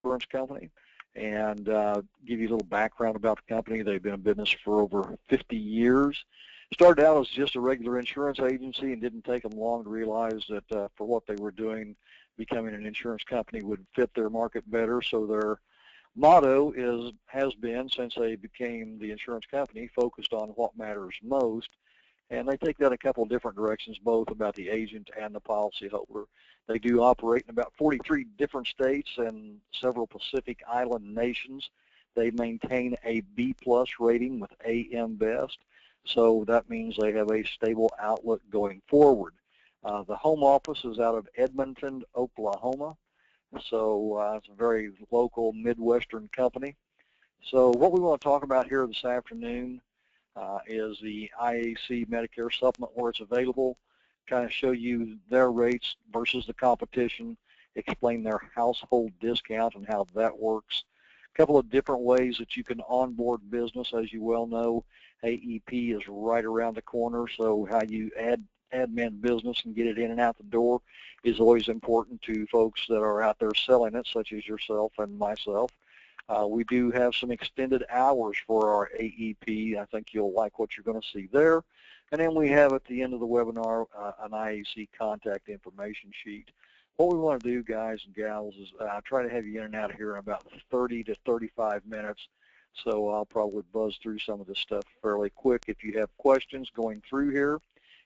insurance company and give you a little background about the company. They've been in business for over 50 years. Started out as just a regular insurance agency and didn't take them long to realize that for what they were doing, becoming an insurance company would fit their market better. So their motto has been, since they became the insurance company, focused on what matters most. And they take that a couple of different directions, both about the agent and the policyholder. They do operate in about 43 different states and several Pacific Island nations. They maintain a B+ rating with AM Best, so that means they have a stable outlook going forward. The home office is out of Edmonton, Oklahoma, so it's a very local Midwestern company. So what we want to talk about here this afternoon is the IAC Medicare Supplement, where it's available, kind of show you their rates versus the competition, explain their household discount and how that works. A couple of different ways that you can onboard business. As you well know, AEP is right around the corner, so how you admin business and get it in and out the door is always important to folks that are out there selling it, such as yourself and myself. We do have some extended hours for our AEP. I think you'll like what you're going to see there. And then we have at the end of the webinar an IAC contact information sheet. What we want to do, guys and gals, is try to have you in and out of here in about 30 to 35 minutes. So I'll probably buzz through some of this stuff fairly quick. If you have questions going through here,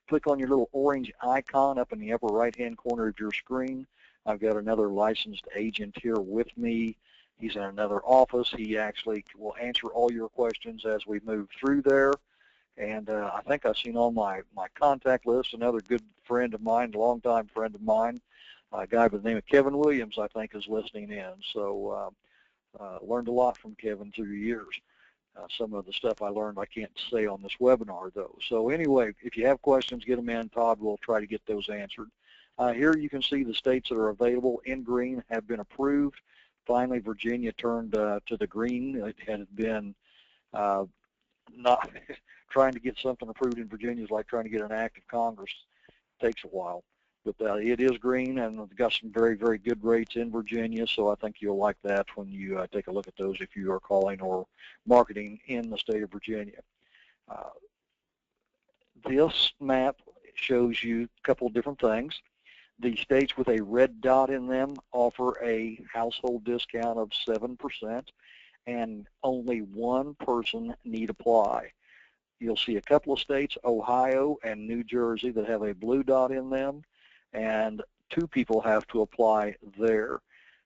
click on your little orange icon up in the upper right-hand corner of your screen. I've got another licensed agent here with me. He's in another office. He actually will answer all your questions as we move through there. And I think I've seen on my contact list another good friend of mine, longtime friend of mine, a guy by the name of Kevin Williams, I think, is listening in. So learned a lot from Kevin through the years. Some of the stuff I learned I can't say on this webinar, though. So anyway, if you have questions, get them in. Todd will try to get those answered. Here you can see the states that are available in green have been approved. Finally, Virginia turned to the green. It had been not trying to get something approved in Virginia is like trying to get an act of Congress. It takes a while. But it is green, and we've got some very, very good rates in Virginia, so I think you'll like that when you take a look at those if you are calling or marketing in the state of Virginia. This map shows you a couple of different things. The states with a red dot in them offer a household discount of 7%, and only one person need apply. You'll see a couple of states, Ohio and New Jersey, that have a blue dot in them, and 2 people have to apply there.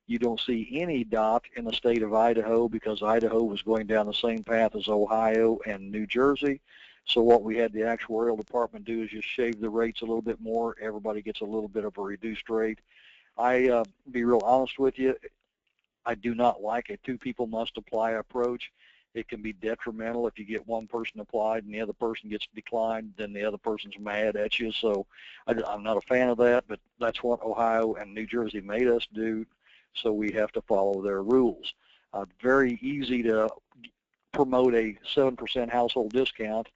You don't see any dot in the state of Idaho because Idaho was going down the same path as Ohio and New Jersey. So what we had the actuarial department do is just shave the rates a little bit more. Everybody gets a little bit of a reduced rate. Be real honest with you, I do not like a 2 people must apply approach. It can be detrimental if you get one person applied and the other person gets declined, then the other person's mad at you. So I'm not a fan of that, but that's what Ohio and New Jersey made us do, so we have to follow their rules. Very easy to promote a 7% household discount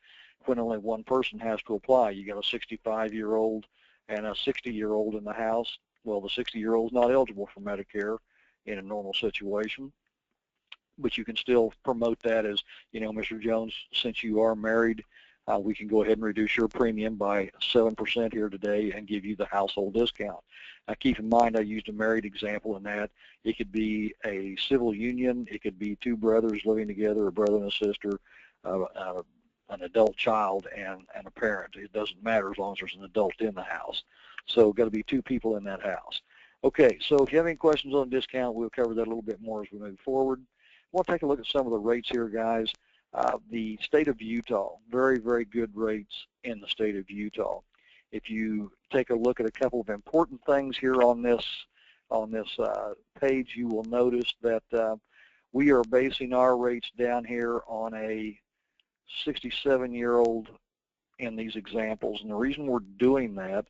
when only one person has to apply. You got a 65-year-old and a 60-year-old in the house. Well, the 60-year-old is not eligible for Medicare in a normal situation, but you can still promote that as, you know, Mr. Jones, since you are married, we can go ahead and reduce your premium by 7% here today and give you the household discount. Now, keep in mind, I used a married example in that. It could be a civil union. It could be 2 brothers living together, a brother and a sister, an adult child, and a parent. It doesn't matter as long as there's an adult in the house. So got to be 2 people in that house. Okay, so if you have any questions on discount, we'll cover that a little bit more as we move forward. We'll take a look at some of the rates here, guys. The state of Utah, very, very good rates in the state of Utah. If you take a look at a couple of important things here on this page, you will notice that we are basing our rates down here on a 67-year-old in these examples. And the reason we're doing that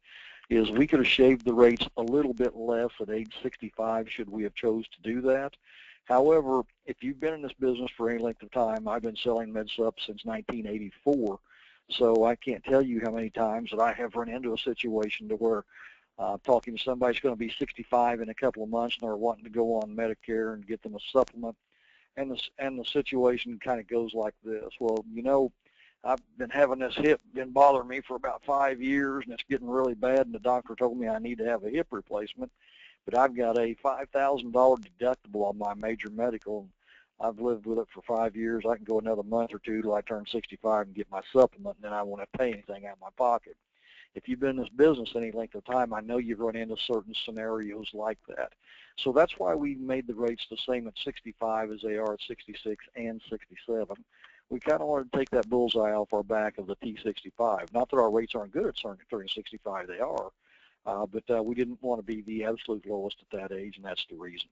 is we could have shaved the rates a little bit less at age 65 should we have chose to do that. However, if you've been in this business for any length of time, I've been selling Med Supp since 1984, so I can't tell you how many times that I have run into a situation to where talking to somebody who's going to be 65 in a couple of months and they're wanting to go on Medicare and get them a supplement. And the situation kind of goes like this. Well, you know, I've been having this hip been bothering me for about 5 years, and it's getting really bad, and the doctor told me I need to have a hip replacement, but I've got a $5,000 deductible on my major medical. I've lived with it for 5 years. I can go another month or two till I turn 65 and get my supplement, and then I won't have to pay anything out of my pocket. If you've been in this business any length of time, I know you've run into certain scenarios like that. So that's why we made the rates the same at 65 as they are at 66 and 67. We kind of wanted to take that bullseye off our back of the T65. Not that our rates aren't good at turning 65, they are, but we didn't want to be the absolute lowest at that age, and that's the reason.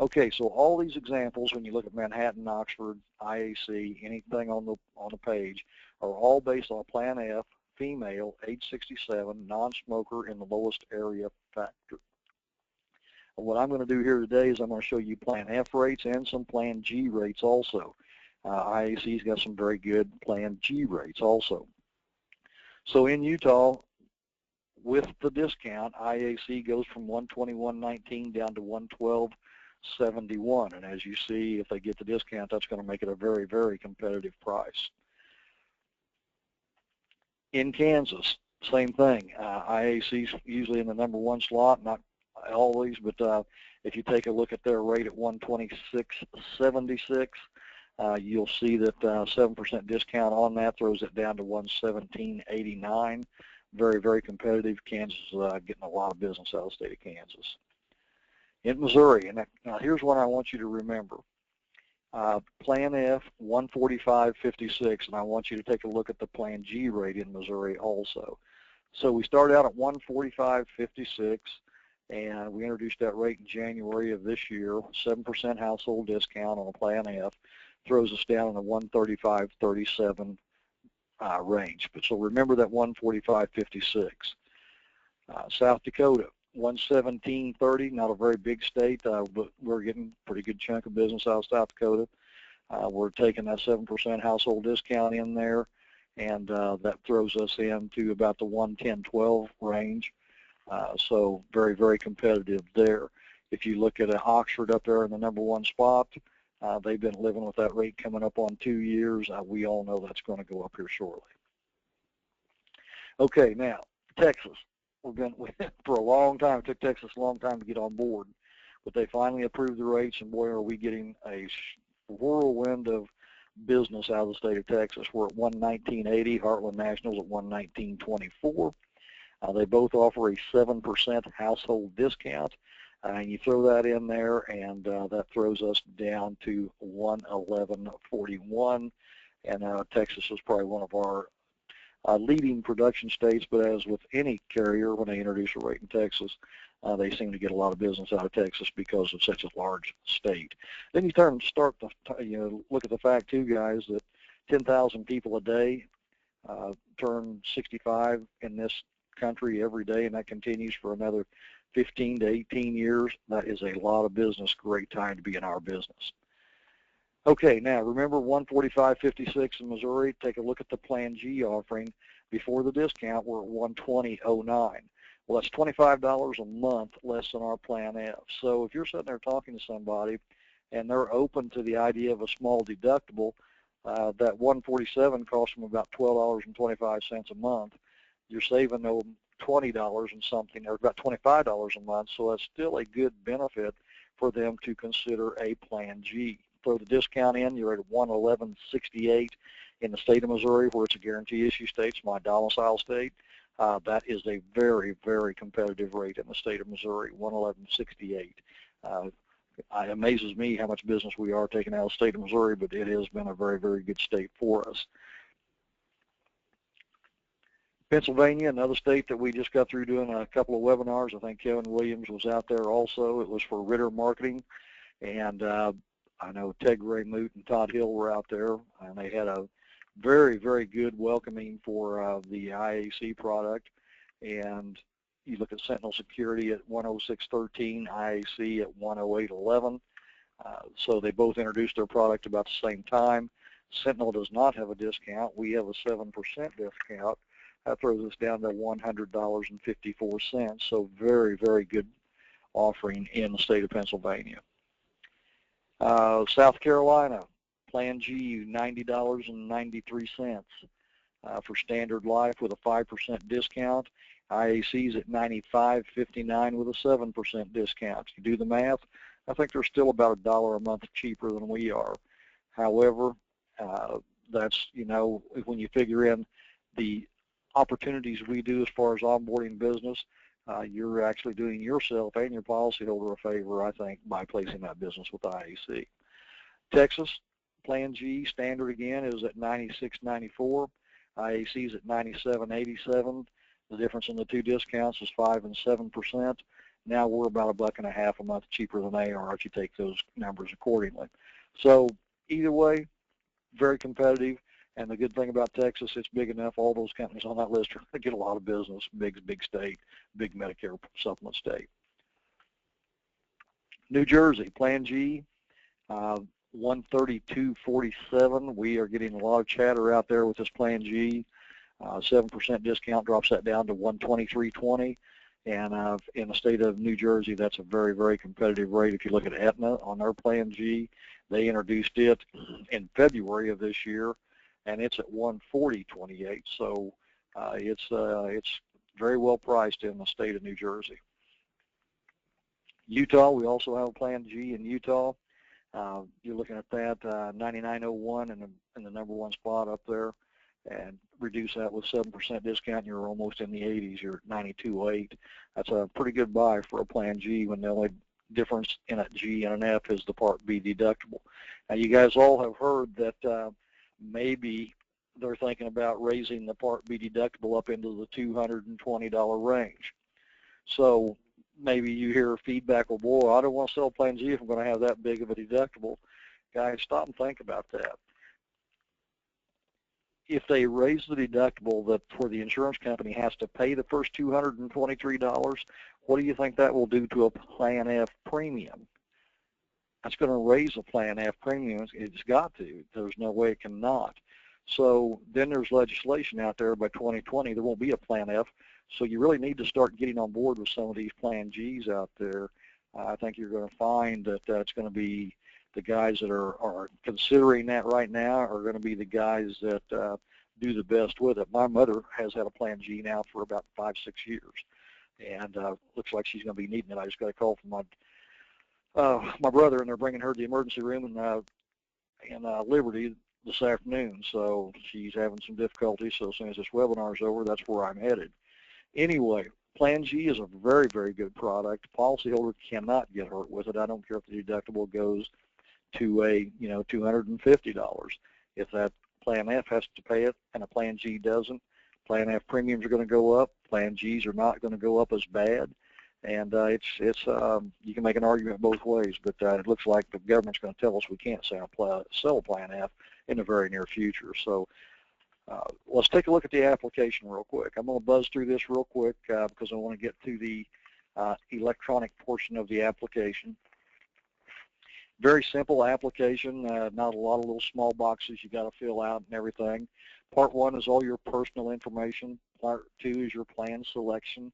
Okay, so all these examples, when you look at Manhattan, Oxford, IAC, anything on the page, are all based on Plan F, female, age 67, non-smoker in the lowest area factor. What I'm going to do here today is I'm going to show you Plan F rates and some Plan G rates also. IAC's got some very good Plan G rates also. So in Utah, with the discount, IAC goes from $121.19 down to $112.71. And as you see, if they get the discount, that's going to make it a very, very competitive price. In Kansas, same thing. IAC's usually in the #1 slot, not always, but if you take a look at their rate at $126.76, you'll see that 7% discount on that throws it down to $117.89. Very, very competitive. Kansas is getting a lot of business out of the state of Kansas. In Missouri, and now here's what I want you to remember. Plan F, $145.56, and I want you to take a look at the Plan G rate in Missouri also. So we started out at $145.56, and we introduced that rate in January of this year. 7% household discount on a Plan F throws us down in the $135.37 range. But so remember that $145.56. South Dakota, $117.30, not a very big state, but we're getting a pretty good chunk of business out of South Dakota. We're taking that 7% household discount in there, and that throws us into about the $110.12 range. So very, very competitive there. If you look at Oxford up there in the #1 spot, they've been living with that rate coming up on 2 years. We all know that's going to go up here shortly. Okay, now, Texas. For a long time, it took Texas a long time to get on board, but they finally approved the rates, and boy, are we getting a whirlwind of business out of the state of Texas. We're at $119.80, Heartland National's at $119.24. They both offer a 7% household discount, and you throw that in there, and that throws us down to $111.41, and Texas is probably one of our leading production states, but as with any carrier, when they introduce a rate in Texas, they seem to get a lot of business out of Texas because of such a large state. Then you start to look at the fact too, guys, that 10,000 people a day turn 65 in this country every day, and that continues for another 15 to 18 years. That is a lot of business. Great time to be in our business. Okay, now remember $145.56 in Missouri. Take a look at the Plan G offering. Before the discount, we're at $120.09. Well, that's $25 a month less than our Plan F. So if you're sitting there talking to somebody and they're open to the idea of a small deductible, that $147 costs them about $12.25 a month. You're saving them $20 and something, or about $25 a month, so that's still a good benefit for them to consider a Plan G. Throw the discount in, you're at $111.68 in the state of Missouri, where it's a guarantee issue state. It's my domicile state. That is a very, very competitive rate in the state of Missouri, $111.68. It amazes me how much business we are taking out of the state of Missouri, but it has been a very, very good state for us. Pennsylvania, another state that we just got through doing a couple of webinars. I think Kevin Williams was out there also. It was for Ritter Marketing, and I know Ted Gray-Moot and Todd Hill were out there, and they had a very, very good welcoming for the IAC product. And you look at Sentinel Security at $106.13, IAC at $108.11. So they both introduced their product about the same time. Sentinel does not have a discount. We have a 7% discount. That throws us down to $100.54. So very, very good offering in the state of Pennsylvania. South Carolina, Plan G, $90.93 for standard life with a 5% discount. IAC's at $95.59 with a 7% discount. You do the math, I think they're still about $1 a month cheaper than we are. However, that's, you know, when you figure in the opportunities we do as far as onboarding business, you're actually doing yourself and your policyholder a favor, I think, by placing that business with IAC. Texas, Plan G, standard again, is at $96.94. IAC's at $97.87. The difference in the two discounts is 5% and 7%. Now we're about $1.50 a month cheaper than they are if you take those numbers accordingly. So either way, very competitive. And the good thing about Texas, it's big enough. All those companies on that list are going to get a lot of business. Big state, big Medicare supplement state. New Jersey, Plan G, $132.47. We are getting a lot of chatter out there with this Plan G. 7% discount drops that down to $123.20. And in the state of New Jersey, that's a very, very competitive rate. If you look at Aetna on their Plan G, they introduced it in February of this year, and it's at $140.28. So it's very well priced in the state of New Jersey. Utah, we also have a Plan G in Utah. You're looking at that $99.01 in the number one spot up there, and reduce that with 7% discount, and you're almost in the 80s. You're at $92.08. That's a pretty good buy for a Plan G when the only difference in a G and an F is the Part B deductible. Now, you guys all have heard that maybe they're thinking about raising the Part B deductible up into the $220 range. So maybe you hear feedback, well, boy, I don't want to sell Plan G if I'm going to have that big of a deductible. Guys, stop and think about that. If they raise the deductible that where the insurance company has to pay the first $223, what do you think that will do to a Plan F premium? That's going to raise a Plan F premium. It's got to. There's no way it cannot. So then there's legislation out there by 2020. There won't be a Plan F. So you really need to start getting on board with some of these Plan Gs out there. I think you're going to find that it's going to be the guys that are considering that right now are going to be the guys that do the best with it. My mother has had a Plan G now for about 5-6 years, and looks like she's going to be needing it. I just got a call from my brother, and they're bringing her to the emergency room in Liberty this afternoon. So she's having some difficulty. So as soon as this webinar is over, that's where I'm headed. Anyway, Plan G is a very, very good product. Policyholder cannot get hurt with it. I don't care if the deductible goes to a $250. If that Plan F has to pay it and a Plan G doesn't, Plan F premiums are going to go up. Plan Gs are not going to go up as bad, and you can make an argument both ways. But it looks like the government's going to tell us we can't sell a Plan F in the very near future. So let's take a look at the application real quick. I'm going to buzz through this real quick because I want to get to the electronic portion of the application. Very simple application, not a lot of little small boxes you got to fill out and everything. Part 1 is all your personal information. Part 2 is your plan selection.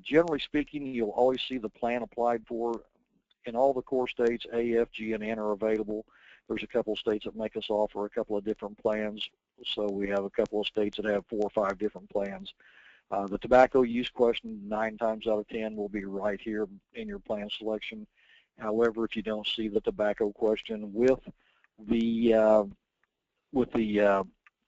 Generally speaking, you'll always see the plan applied for. In all the core states, A, F, G, and N are available. There's a couple of states that make us offer a couple of different plans. So we have a couple of states that have 4 or 5 different plans. The tobacco use question, 9 times out of 10, will be right here in your plan selection. However, if you don't see the tobacco question with the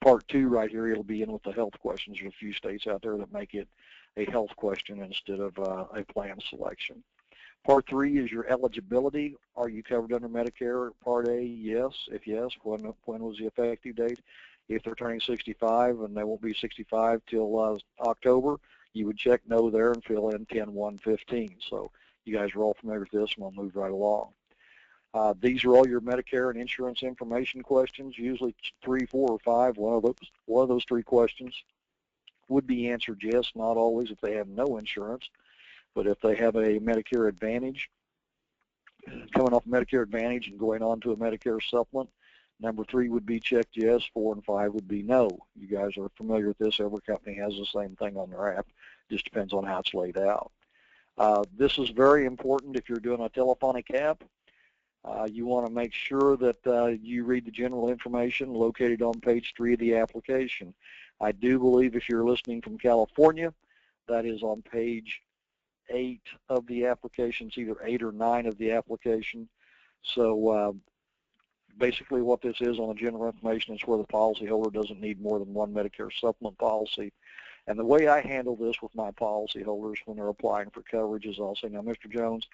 Part 2 right here, it'll be in with the health questions. There's a few states out there that make it a health question instead of a plan selection. Part 3 is your eligibility. Are you covered under Medicare Part A? Yes. If yes, when was the effective date? If they're turning 65 and they won't be 65 till October, you would check no there and fill in 10-1-15. So you guys are all familiar with this, and we'll move right along. These are all your Medicare and insurance information questions, usually 3, 4, or 5. One of those 3 questions would be answered yes, not always if they have no insurance. But if they have a Medicare Advantage, coming off Medicare Advantage and going on to a Medicare supplement, Number 3 would be checked yes, 4 and 5 would be no. You guys are familiar with this. Every company has the same thing on their app. Just depends on how it's laid out. This is very important if you're doing a telephonic app. You want to make sure that you read the general information located on page 3 of the application. I do believe if you're listening from California, that is on page 8 of the application. It's either 8 or 9 of the application. So basically what this is on the general information is where the policyholder doesn't need more than one Medicare supplement policy. And the way I handle this with my policyholders when they're applying for coverage is I'll say, now, Mr. Jones,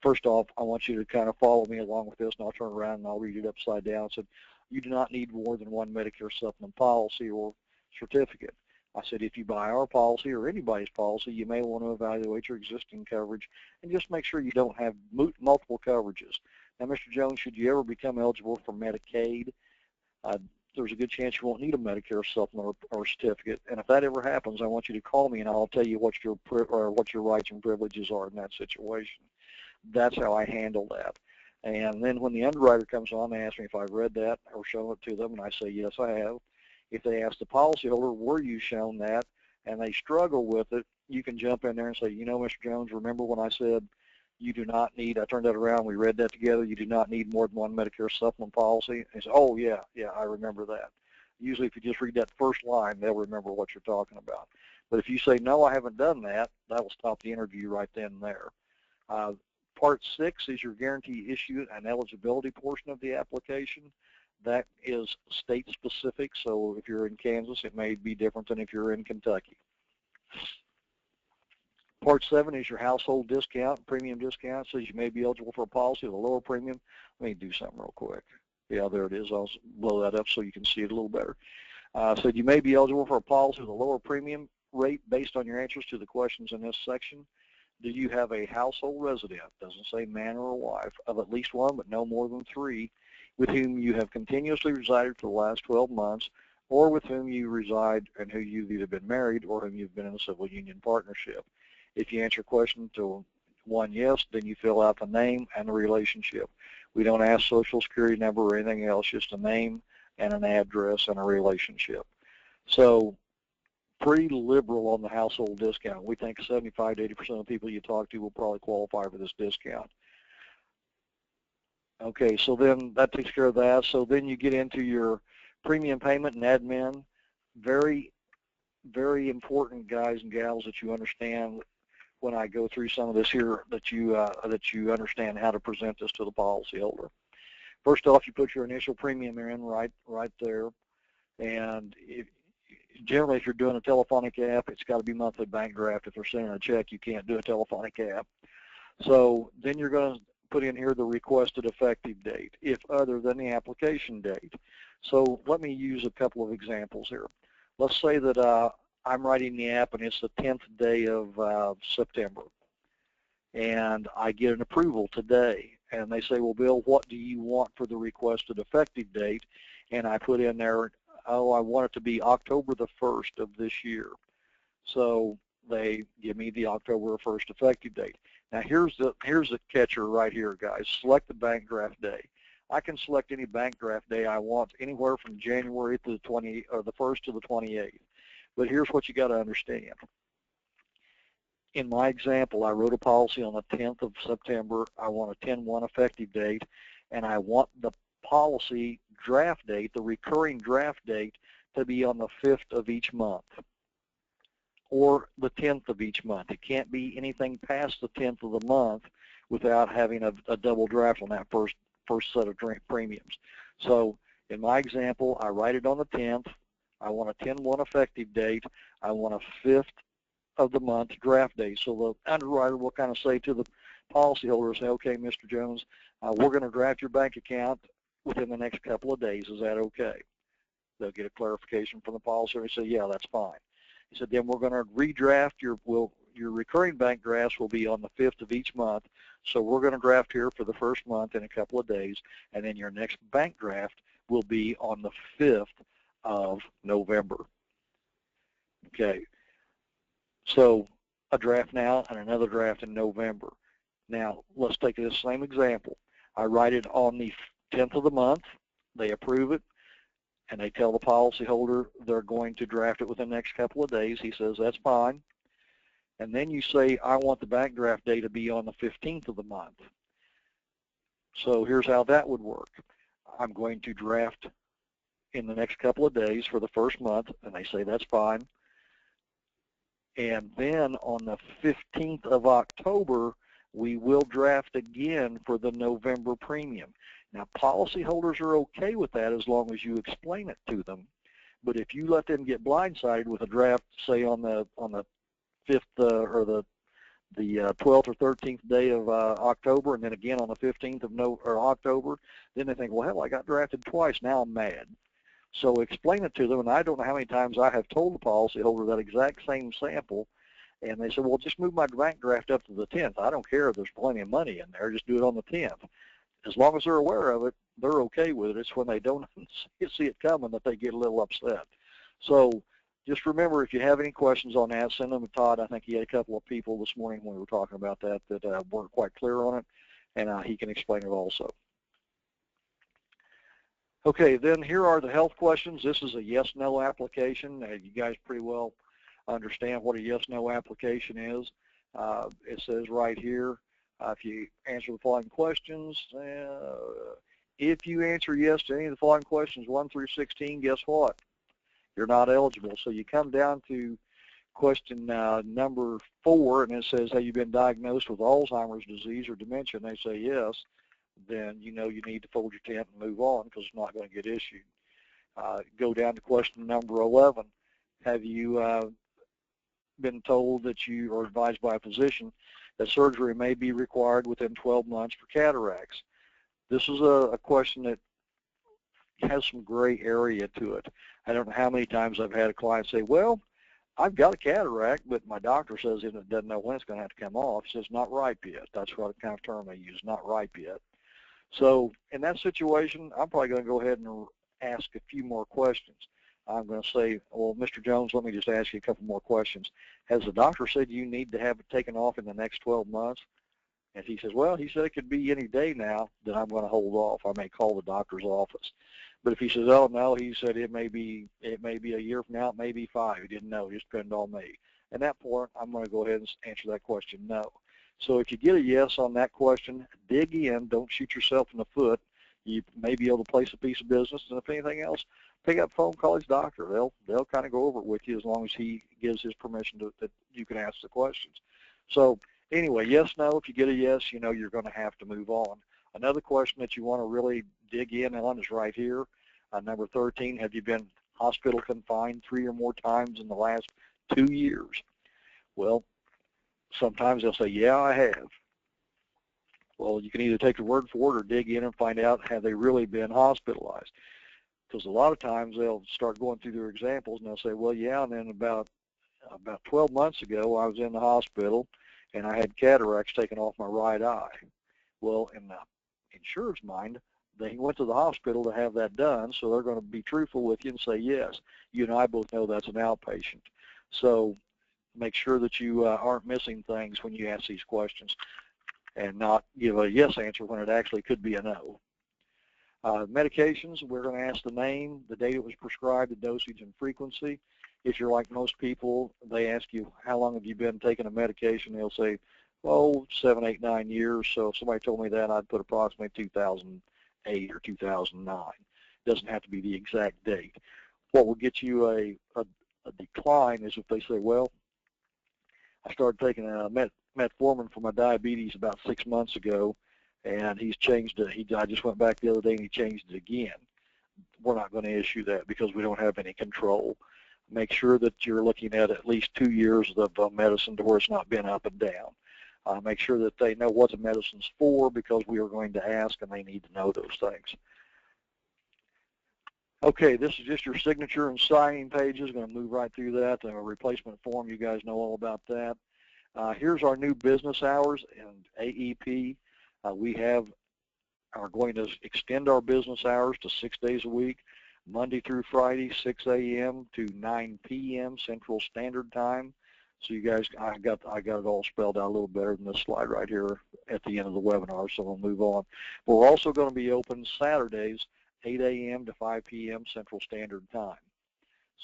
first off, I want you to kind of follow me along with this, and I'll turn around and I'll read it upside down. I said, you do not need more than one Medicare supplement policy or certificate. I said, if you buy our policy or anybody's policy, you may want to evaluate your existing coverage and just make sure you don't have multiple coverages. Now, Mr. Jones, should you ever become eligible for Medicaid, there's a good chance you won't need a Medicare supplement or certificate. And if that ever happens, I want you to call me and I'll tell you what your rights and privileges are in that situation. That's how I handle that. And then when the underwriter comes on, they ask me if I've read that or shown it to them, and I say, yes, I have. If they ask the policyholder, were you shown that, and they struggle with it, you can jump in there and say, you know, Mr. Jones, remember when I said you do not need, I turned that around, we read that together, you do not need more than one Medicare supplement policy? And say, oh, yeah, I remember that. Usually if you just read that first line, they'll remember what you're talking about. But if you say, no, I haven't done that, that will stop the interview right then and there. Part 6 is your guarantee issue and eligibility portion of the application. That is state specific, so if you're in Kansas, it may be different than if you're in Kentucky. Part 7 is your household discount, premium discount. Says you may be eligible for a policy with a lower premium. Let me do something real quick. Yeah, there it is. I'll blow that up so you can see it a little better. So you may be eligible for a policy with a lower premium rate based on your answers to the questions in this section. Do you have a household resident, doesn't say man or wife, of at least one but no more than 3, with whom you have continuously resided for the last 12 months, or with whom you reside and who you've either been married or whom you've been in a civil union partnership? If you answer question to 1 yes, then you fill out the name and the relationship. We don't ask social security number or anything else, just a name and an address and a relationship. So pretty liberal on the household discount. We think 75 to 80% of the people you talk to will probably qualify for this discount. Okay, so then that takes care of that. So then you get into your premium payment and admin. Very, very important, guys and gals, that you understand when I go through some of this here, that you understand how to present this to the policyholder. First off, you put your initial premium in right there, and generally, if you're doing a telephonic app, it's got to be monthly bank draft. If they're sending a check, you can't do a telephonic app. So then you're going to put in here the requested effective date, if other than the application date. So let me use a couple of examples here. Let's say that I'm writing the app and it's the 10th day of September, and I get an approval today, and they say, well, Bill, what do you want for the requested effective date? And I put in there, oh, I want it to be October the 1st of this year. So they give me the October 1st effective date. Now here's the catcher right here, guys. Select the bank draft day. I can select any bank draft day I want, anywhere from January to the 1st to the 28th. But here's what you got to understand. In my example, I wrote a policy on the 10th of September. I want a 10/1 effective date, and I want the policy draft date, the recurring draft date, to be on the 5th of each month or the 10th of each month. It can't be anything past the 10th of the month without having a double draft on that first set of premiums. So in my example, I write it on the 10th. I want a 10/1 effective date. I want a 5th of the month draft date. So the underwriter will kind of say to the policyholder, say, okay, Mr. Jones, we're going to draft your bank account within the next couple of days. Is that okay? They'll get a clarification from the policyholder and say, yeah, that's fine. He said, then we're going to redraft your recurring bank drafts will be on the 5th of each month. So we're going to draft here for the first month in a couple of days, and then your next bank draft will be on the 5th of November. Okay. So a draft now and another draft in November. Now let's take this same example. I write it on the 10th of the month. They approve it, and they tell the policyholder they're going to draft it within the next couple of days. He says, that's fine. And then you say, I want the bank draft day to be on the 15th of the month. So here's how that would work. I'm going to draft in the next couple of days for the first month, and they say that's fine. And then on the 15th of October, we will draft again for the November premium. Now, policyholders are okay with that as long as you explain it to them. But if you let them get blindsided with a draft, say on the 5th or the 12th or 13th day of October, and then again on the 15th of October, then they think, well, hell, I got drafted twice. Now I'm mad. So explain it to them, and I don't know how many times I have told the policyholder that exact same sample, and they said, well, just move my bank draft up to the 10th. I don't care if there's plenty of money in there. Just do it on the 10th. As long as they're aware of it, they're okay with it. It's when they don't see it coming that they get a little upset. So just remember, if you have any questions on that, send them to Todd. I think he had a couple of people this morning when we were talking about that weren't quite clear on it, and he can explain it also. Okay, then here are the health questions. This is a yes-no application. You guys pretty well understand what a yes-no application is. It says right here, if you answer the following questions, if you answer yes to any of the following questions, 1 through 16, guess what? You're not eligible. So you come down to question number 4, and it says, have you been diagnosed with Alzheimer's disease or dementia? And they say yes. Then you know you need to fold your tent and move on because it's not going to get issued. Go down to question number 11. Have you been told that you are advised by a physician that surgery may be required within 12 months for cataracts? This is a question that has some gray area to it. I don't know how many times I've had a client say, well, I've got a cataract, but my doctor says it doesn't know when it's going to have to come off. It says not ripe yet. That's what kind of term they use, not ripe yet. So in that situation, I'm probably going to go ahead and ask a few more questions. I'm going to say, well, Mr. Jones, let me just ask you a couple more questions. Has the doctor said you need to have it taken off in the next 12 months? If he says, well, he said it could be any day now, then I'm going to hold off. I may call the doctor's office. But if he says, oh, no, he said it may be a year from now, it may be 5. He didn't know. It just depended on me. At that point, I'm going to go ahead and answer that question no. So if you get a yes on that question, dig in. Don't shoot yourself in the foot. You may be able to place a piece of business, and if anything else, pick up the phone, call his doctor. They'll kind of go over it with you as long as he gives his permission that you can ask the questions. So anyway, yes, no. If you get a yes, you know you're going to have to move on. Another question that you want to really dig in on is right here. Number 13, have you been hospital confined 3 or more times in the last 2 years? Well, sometimes they'll say, yeah, I have. Well, you can either take your word for it or dig in and find out, have they really been hospitalized? Because a lot of times they'll start going through their examples and they'll say, well, yeah, and then about 12 months ago I was in the hospital and I had cataracts taken off my right eye. Well, in the insurer's mind, they went to the hospital to have that done, so they're going to be truthful with you and say yes. You and I both know that's an outpatient. So make sure that you aren't missing things when you ask these questions and not give a yes answer when it actually could be a no. Medications, we're going to ask the name, the date it was prescribed, the dosage, and frequency. If you're like most people, they ask you, how long have you been taking a medication? They'll say, oh, 7, 8, 9 years. So if somebody told me that, I'd put approximately 2008 or 2009. It doesn't have to be the exact date. What will get you a decline is if they say, well, I started taking metformin for my diabetes about 6 months ago, and he's changed it. I just went back the other day and he changed it again. We're not going to issue that because we don't have any control. Make sure that you're looking at least 2 years of medicine to where it's not been up and down. Make sure that they know what the medicine's for because we are going to ask and they need to know those things. Okay, this is just your signature and signing pages. Going to move right through that. A replacement form, you guys know all about that. Here's our new business hours and AEP. We are going to extend our business hours to 6 days a week, Monday through Friday, 6 a.m. to 9 p.m. Central Standard Time. So you guys, I got it all spelled out a little better than this slide right here at the end of the webinar, so we'll move on. But we're also going to be open Saturdays 8 a.m. to 5 p.m. Central Standard Time.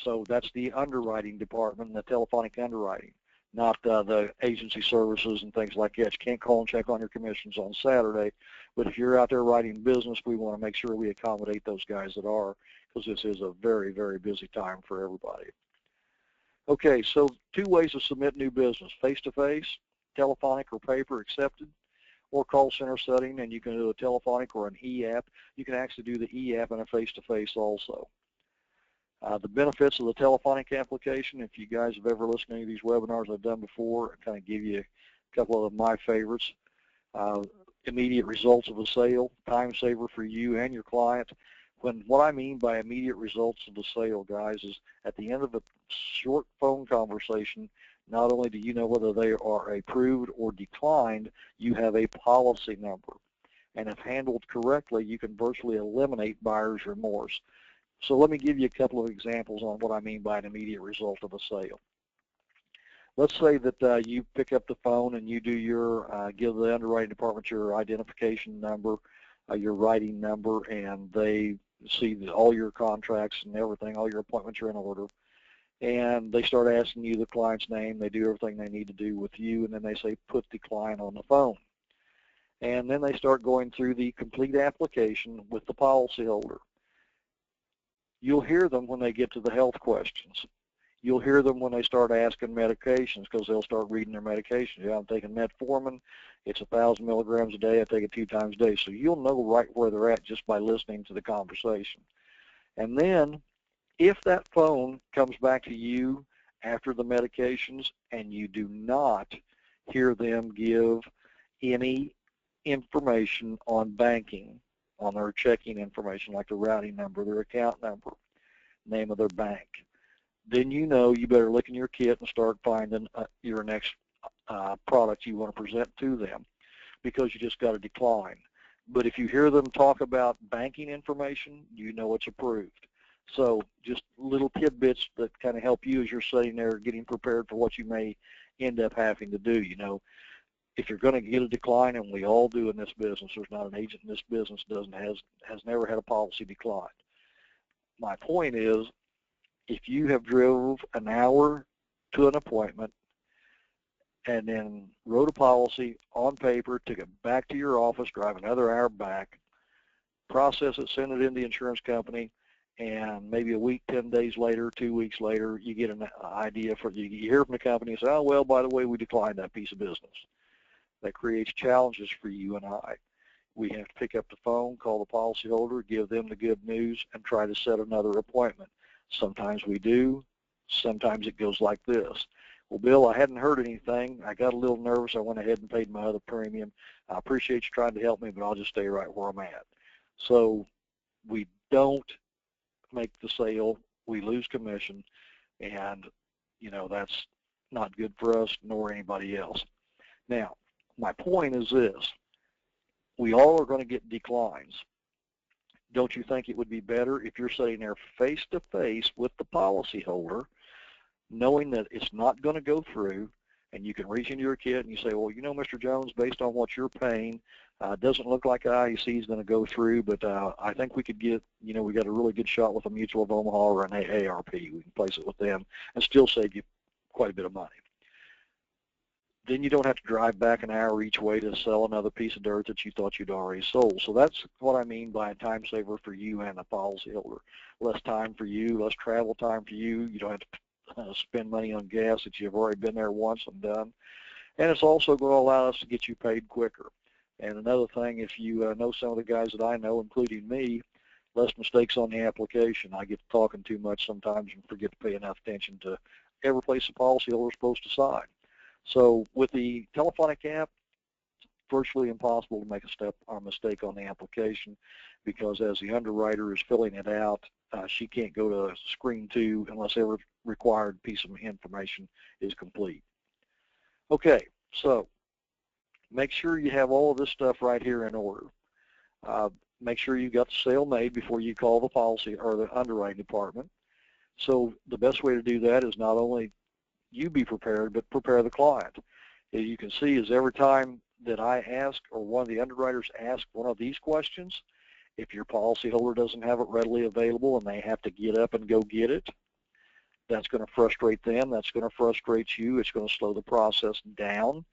So that's the underwriting department, the telephonic underwriting, not the agency services and things like that. You can't call and check on your commissions on Saturday, but if you're out there writing business, we want to make sure we accommodate those guys that are, because this is a very, very busy time for everybody. Okay, so 2 ways to submit new business: face-to-face, telephonic or paper accepted, or call center setting, and you can do a telephonic or an e-app. You can actually do the e-app and a face-to-face also. The benefits of the telephonic application, if you guys have ever listened to any of these webinars I've done before, I kind of give you a couple of my favorites. Immediate results of a sale, time saver for you and your client. What I mean by immediate results of the sale, guys, is at the end of a short phone conversation, not only do you know whether they are approved or declined, you have a policy number. And if handled correctly, you can virtually eliminate buyer's remorse. So let me give you a couple of examples on what I mean by an immediate result of a sale. Let's say that you pick up the phone and you do your, give the underwriting department your identification number, your writing number, and they see that all your contracts and everything, all your appointments are in order. And they start asking you the client's name. They do everything they need to do with you, and then they say, put the client on the phone. And then they start going through the complete application with the policyholder. You'll hear them when they get to the health questions. You'll hear them when they start asking medications, because they'll start reading their medications. Yeah, I'm taking metformin. It's 1,000 milligrams a day. I take it 2 times a day. So you'll know right where they're at just by listening to the conversation. And then if that phone comes back to you after the medications and you do not hear them give any information on banking, on their checking information, like the routing number, their account number, name of their bank, then you know you better look in your kit and start finding your next product you want to present to them, because you just got to decline. But if you hear them talk about banking information, you know it's approved. So just little tidbits that kind of help you as you're sitting there getting prepared for what you may end up having to do. You know, if you're going to get a decline, and we all do in this business, there's not an agent in this business has never had a policy decline. My point is, if you have drove an hour to an appointment and then wrote a policy on paper, took it back to your office, drive another hour back, process it, send it in the insurance company, and maybe a week, 10 days later, 2 weeks later, you get an idea you hear from the company and say, oh, well, by the way, we declined that piece of business. That creates challenges for you and I. We have to pick up the phone, call the policyholder, give them the good news, and try to set another appointment. Sometimes we do. Sometimes it goes like this. Well, Bill, I hadn't heard anything. I got a little nervous. I went ahead and paid my other premium. I appreciate you trying to help me, but I'll just stay right where I'm at. So we don't make the sale. We lose commission, and, you know, that's not good for us nor anybody else. Now, my point is this. We all are going to get declines. Don't you think it would be better if you're sitting there face-to-face with the policyholder, knowing that it's not going to go through, and you can reach into your kit and you say, well, you know, Mr. Jones, based on what you're paying, it doesn't look like IAC is going to go through, but I think we could get, you know, we got a really good shot with a Mutual of Omaha or an AARP. We can place it with them and still save you quite a bit of money. Then you don't have to drive back an hour each way to sell another piece of dirt that you thought you'd already sold. So that's what I mean by a time saver for you and the policyholder. Less time for you, less travel time for you. You don't have to spend money on gas that you've already been there once and done. And it's also going to allow us to get you paid quicker. And another thing, if you know some of the guys that I know, including me, less mistakes on the application. I get to talking too much sometimes and forget to pay enough attention to every place the policyholder is supposed to sign. So with the telephonic app, it's virtually impossible to make a step or mistake on the application, because as the underwriter is filling it out, she can't go to screen 2 unless every required piece of information is complete. Okay, so make sure you have all of this stuff right here in order. Make sure you got the sale made before you call the policy or the underwriting department. So the best way to do that is not only you be prepared, but prepare the client. As you can see, is every time that I ask or one of the underwriters ask one of these questions, If your policyholder doesn't have it readily available and they have to get up and go get it, that's going to frustrate them. That's going to frustrate you. It's going to slow the process down,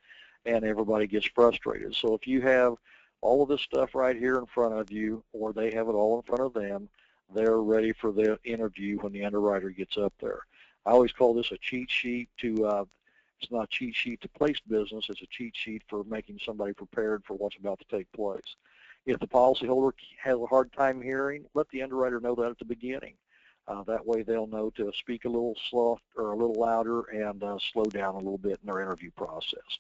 and everybody gets frustrated. So if you have all of this stuff right here in front of you, or they have it all in front of them, they're ready for the interview when the underwriter gets up there. I always call this a cheat sheet to, it's not a cheat sheet to place business, it's a cheat sheet for making somebody prepared for what's about to take place. If the policyholder has a hard time hearing, let the underwriter know that at the beginning. That way they'll know to speak a little soft or a little louder and slow down a little bit in their interview process.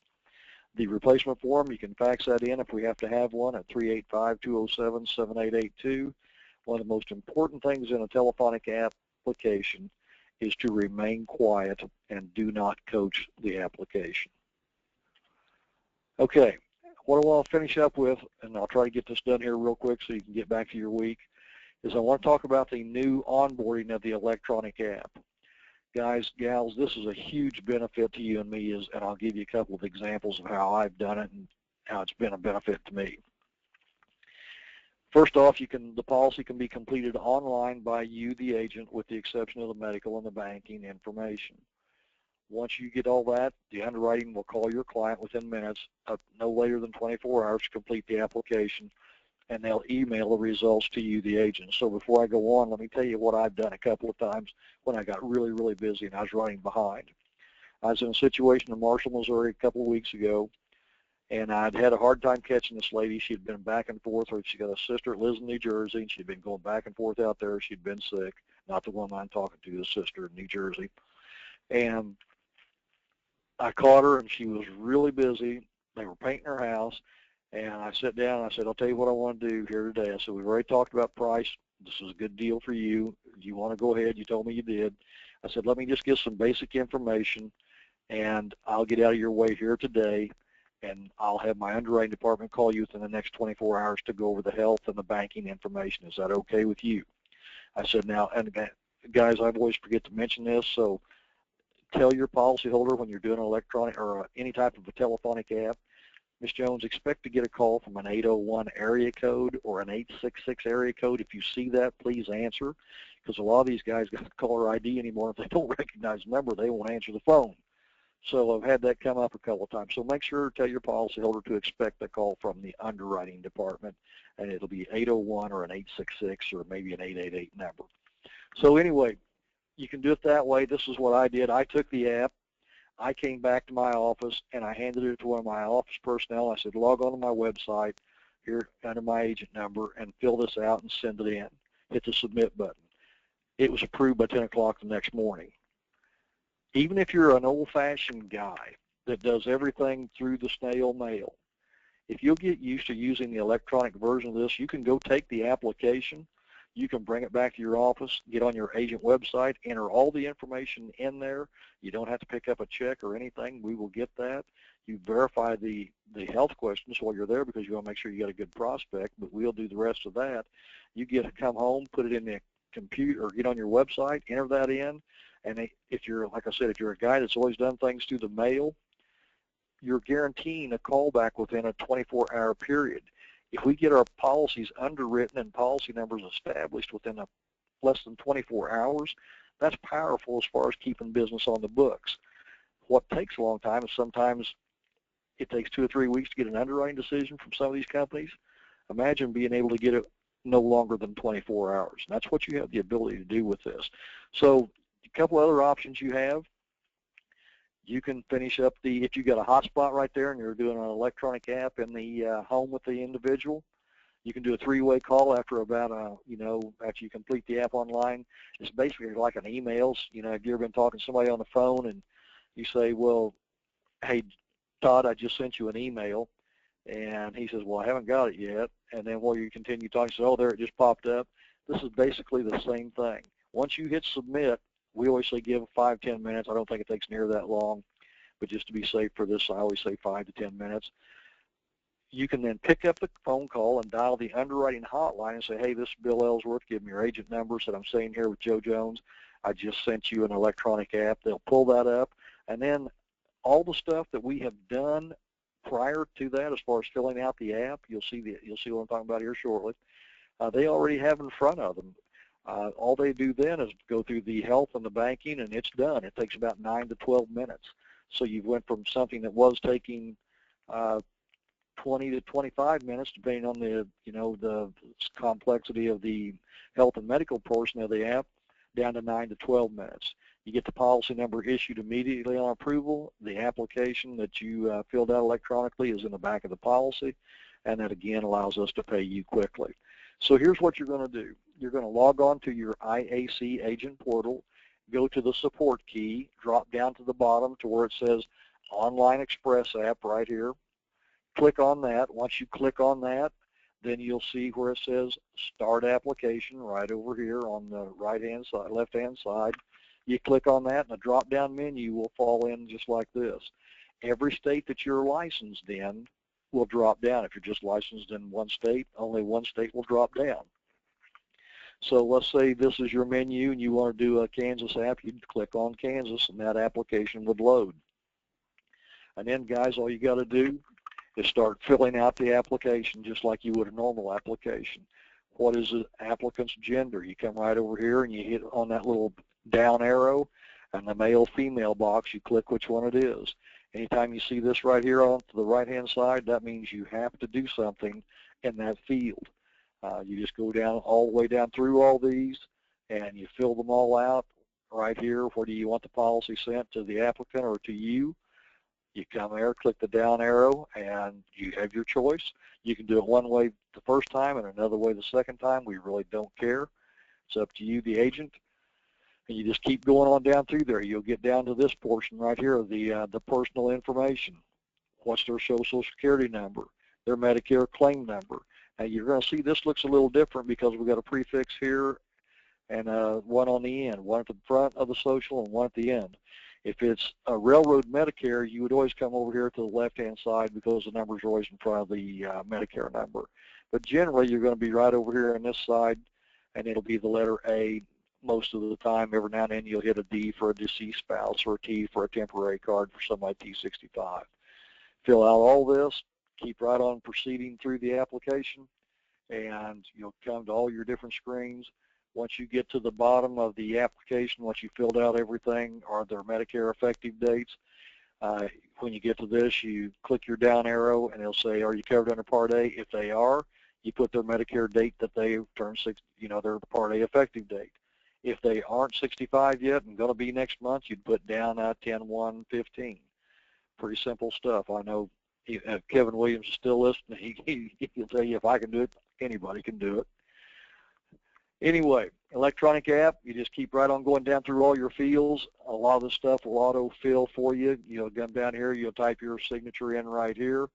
The replacement form, you can fax that in if we have to have one at 385-207-7882. One of the most important things in a telephonic application is to remain quiet and do not coach the application. Okay, what I want to finish up with, and I'll try to get this done here real quick so you can get back to your week, is I want to talk about the new onboarding of the electronic app. Guys, gals, this is a huge benefit to you and me, and I'll give you a couple of examples of how I've done it and how it's been a benefit to me. First off, the policy can be completed online by you, the agent, with the exception of the medical and the banking information. Once you get all that, the underwriting will call your client within minutes, no later than 24 hours to complete the application, and they'll email the results to you, the agent. So before I go on, let me tell you what I've done a couple of times when I got really, really busy and I was running behind. I was in a situation in Marshall, Missouri a couple of weeks ago, and I'd had a hard time catching this lady. She'd been back and forth. She got a sister that lives in New Jersey, and she'd been going back and forth out there. She'd been sick, not the one I'm talking to, the sister in New Jersey. And I caught her, and she was really busy. They were painting her house. And I sat down and I said, I'll tell you what I want to do here today. I said, we've already talked about price. This is a good deal for you. You want to go ahead? You told me you did. I said, let me just get some basic information, and I'll get out of your way here today, and I'll have my underwriting department call you within the next 24 hours to go over the health and the banking information. Is that okay with you? I said, now, and guys, I always forget to mention this, so tell your policyholder when you're doing an electronic or any type of a telephonic app, Ms. Jones, expect to get a call from an 801 area code or an 866 area code. If you see that, please answer, because a lot of these guys got caller ID anymore. If they don't recognize the number, they won't answer the phone. So I've had that come up a couple of times. So make sure to tell your policyholder to expect a call from the underwriting department, and it'll be 801 or an 866 or maybe an 888 number. So anyway, you can do it that way. This is what I did. I took the app. I came back to my office, and I handed it to one of my office personnel. I said, log on to my website here under my agent number and fill this out and send it in. Hit the submit button. It was approved by 10 o'clock the next morning. Even if you're an old-fashioned guy that does everything through the snail mail, if you'll get used to using the electronic version of this, you can go take the application, you can bring it back to your office, get on your agent website, enter all the information in there. You don't have to pick up a check or anything. We will get that. You verify the health questions while you're there because you want to make sure you got a good prospect, but we'll do the rest of that. You get to come home, put it in the computer, or get on your website, enter that in, and if you're, like I said, if you're a guy that's always done things through the mail, you're guaranteeing a callback within a 24-hour period. If we get our policies underwritten and policy numbers established within less than 24 hours, that's powerful as far as keeping business on the books. What takes a long time is sometimes it takes 2 or 3 weeks to get an underwriting decision from some of these companies. Imagine being able to get it no longer than 24 hours. And that's what you have the ability to do with this. So a couple other options you have. You can finish up if you got a hotspot right there and you're doing an electronic app in the home with the individual, you can do a 3-way call after about after you complete the app online. It's basically like an email. Have you ever been talking to somebody on the phone and you say, well, hey, Todd, I just sent you an email, and he says, well, I haven't got it yet. And then while you continue talking, you say, oh, there, it just popped up. This is basically the same thing. Once you hit submit, we always say give 5-10 minutes. I don't think it takes near that long, but just to be safe for this, I always say 5 to 10 minutes. You can then pick up the phone call and dial the underwriting hotline and say, hey, this is Bill Ellsworth. Give me your agent number. Said I'm staying here with Joe Jones. I just sent you an electronic app. They'll pull that up, and then all the stuff that we have done prior to that, as far as filling out the app, you'll see what I'm talking about here shortly. they already have in front of them. All they do then is go through the health and the banking, and it's done. It takes about 9 to 12 minutes. So you went from something that was taking 20 to 25 minutes, depending on the the complexity of the health and medical portion of the app, down to 9 to 12 minutes. You get the policy number issued immediately on approval. The application that you filled out electronically is in the back of the policy, and that again allows us to pay you quickly. So here's what you're going to do. You're going to log on to your IAC agent portal, go to the support key, drop down to the bottom to where it says Online Express app right here. Click on that. Once you click on that, then you'll see where it says Start Application right over here on the right-hand side, left-hand side. You click on that, and a drop-down menu will fall in just like this. Every state that you're licensed in will drop down. If you're just licensed in one state, only one state will drop down. So let's say this is your menu and you want to do a Kansas app. You'd click on Kansas, and that application would load. And then, guys, all you got to do is start filling out the application just like you would a normal application. What is the applicant's gender? You come right over here and you hit on that little down arrow, and the male-female box, you click which one it is. Anytime you see this right here on to the right-hand side, that means you have to do something in that field. You just go down all the way down through all these, and you fill them all out right here. Where do you want the policy sent, to the applicant or to you? You come there, click the down arrow, and you have your choice. You can do it one way the first time and another way the second time. We really don't care. It's up to you, the agent. And you just keep going on down through there. You'll get down to this portion right here, the personal information. What's their social security number, their Medicare claim number. Now you're going to see this looks a little different because we've got a prefix here and one on the end, one at the front of the social and one at the end. If it's a railroad Medicare, you would always come over here to the left-hand side because the numbers are always in front of the Medicare number. But generally, you're going to be right over here on this side, and it'll be the letter A most of the time. Every now and then, you'll hit a D for a deceased spouse or a T for a temporary card for somebody T65. Fill out all this, keep right on proceeding through the application, and you'll come to all your different screens. Once you get to the bottom of the application, once you filled out everything, are their Medicare effective dates. When you get to this, you click your down arrow, and it'll say, are you covered under Part A? If they are, you put their Medicare date that they turn 60, their Part A effective date. If they aren't 65 yet and going to be next month, you'd put down 10/1/15. Pretty simple stuff. I know if Kevin Williams is still listening, he'll tell you if I can do it, anybody can do it. Anyway, electronic app, you just keep right on going down through all your fields. A lot of the stuff will auto-fill for you. You'll come down here, you'll type your signature in right here.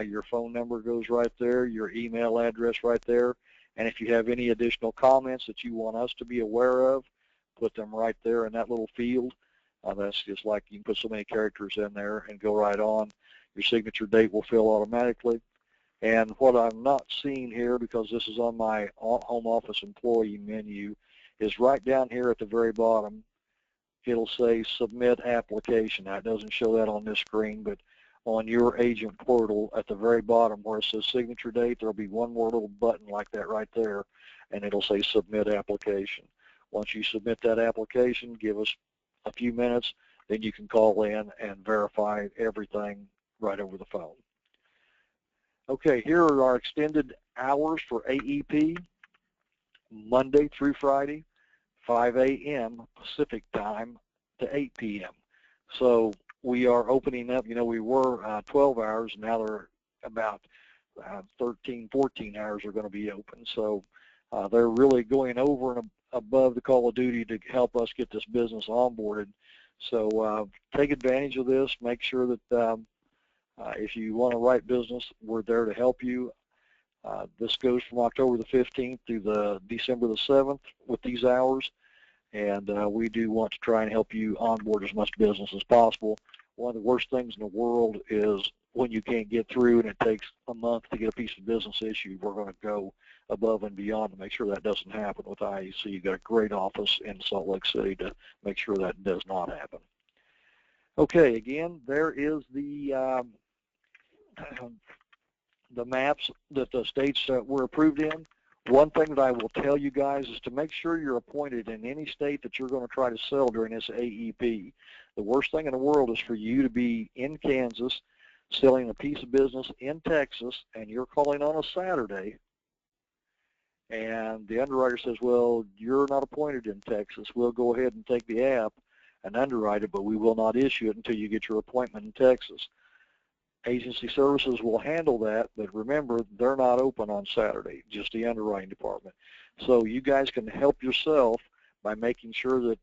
Your phone number goes right there, your email address right there. And if you have any additional comments that you want us to be aware of, put them right there in that little field. That's just like you can put so many characters in there and go right on. Your signature date will fill automatically. And what I'm not seeing here, because this is on my home office employee menu, is right down here at the very bottom, it'll say Submit Application. Now, it doesn't show that on this screen, but on your agent portal at the very bottom where it says Signature Date, there'll be one more little button like that right there, and it'll say Submit Application. Once you submit that application, give us a few minutes, then you can call in and verify everything right over the phone. Okay, here are our extended hours for AEP, Monday through Friday, 5 a.m. Pacific time to 8 p.m. So we are opening up, we were 12 hours, now they're about 13, 14 hours are going to be open. So they're really going over and above the call of duty to help us get this business onboarded. So take advantage of this. Make sure that if you want to write business, we're there to help you. This goes from October the 15th through the December the 7th with these hours, and we do want to try and help you onboard as much business as possible. One of the worst things in the world is when you can't get through and it takes a month to get a piece of business issued. We're going to go above and beyond to make sure that doesn't happen with IAC. You've got a great office in Salt Lake City to make sure that does not happen. Okay, again, there is the maps that the states we're approved in. One thing that I will tell you guys is to make sure you're appointed in any state that you're going to try to sell during this AEP. The worst thing in the world is for you to be in Kansas selling a piece of business in Texas, and you're calling on a Saturday, and the underwriter says, well, you're not appointed in Texas. We'll go ahead and take the app and underwrite it, but we will not issue it until you get your appointment in Texas. Agency services will handle that, but remember, they're not open on Saturday, just the underwriting department. So you guys can help yourself by making sure that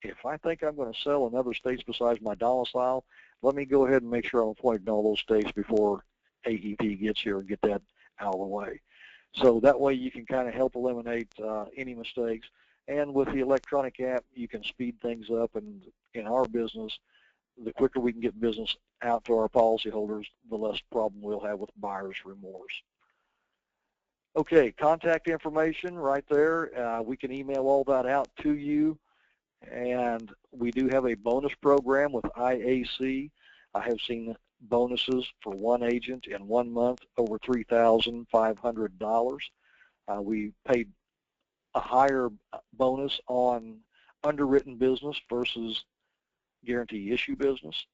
if I think I'm going to sell in other states besides my domicile, let me go ahead and make sure I'm appointed in all those states before AEP gets here and get that out of the way. So that way you can kind of help eliminate any mistakes. And with the electronic app, you can speed things up. And in our business, the quicker we can get business out to our policyholders, the less problem we'll have with buyer's remorse. Okay, contact information right there. We can email all that out to you. And we do have a bonus program with IAC. I have seen bonuses for one agent in 1 month over $3,500. We paid a higher bonus on underwritten business versus guarantee issue business.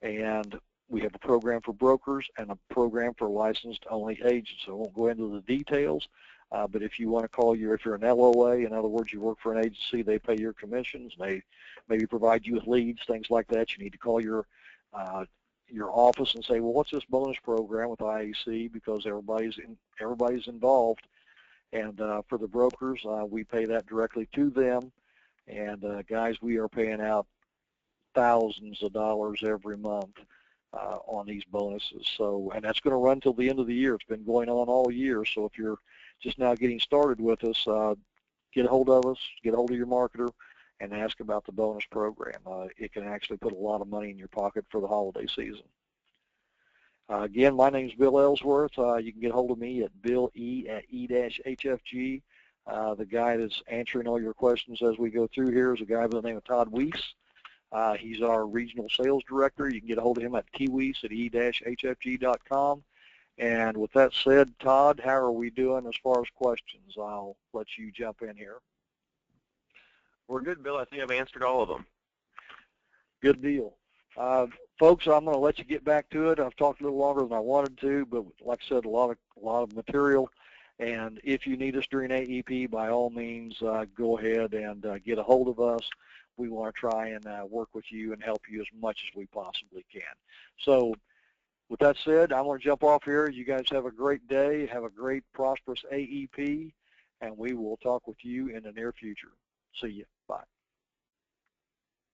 And we have a program for brokers and a program for licensed only agents. So I won't go into the details, but if you want to call if you're an LOA, in other words, you work for an agency, they pay your commissions, they maybe provide you with leads, things like that. You need to call your office and say, well, what's this bonus program with IAC, because everybody's involved. And for the brokers, we pay that directly to them. And guys, we are paying out thousands of dollars every month on these bonuses. So, and that's going to run till the end of the year. It's been going on all year. So if you're just now getting started with us, get a hold of us, get a hold of your marketer, and ask about the bonus program. It can actually put a lot of money in your pocket for the holiday season. Again, my name is Bill Ellsworth. You can get a hold of me at bill.e@e-hfg. The guy that's answering all your questions as we go through here is a guy by the name of Todd Weiss. He's our regional sales director. You can get a hold of him at tweiss@e-hfg.com. And with that said, Todd, how are we doing as far as questions? I'll let you jump in here. We're good, Bill. I think I've answered all of them. Good deal. Folks, I'm going to let you get back to it. I've talked a little longer than I wanted to, but like I said, a lot of material. And if you need us during AEP, by all means, go ahead and get a hold of us. We want to try and work with you and help you as much as we possibly can. So with that said, I want to jump off here. You guys have a great day. Have a great, prosperous AEP, and we will talk with you in the near future. See you. Bye.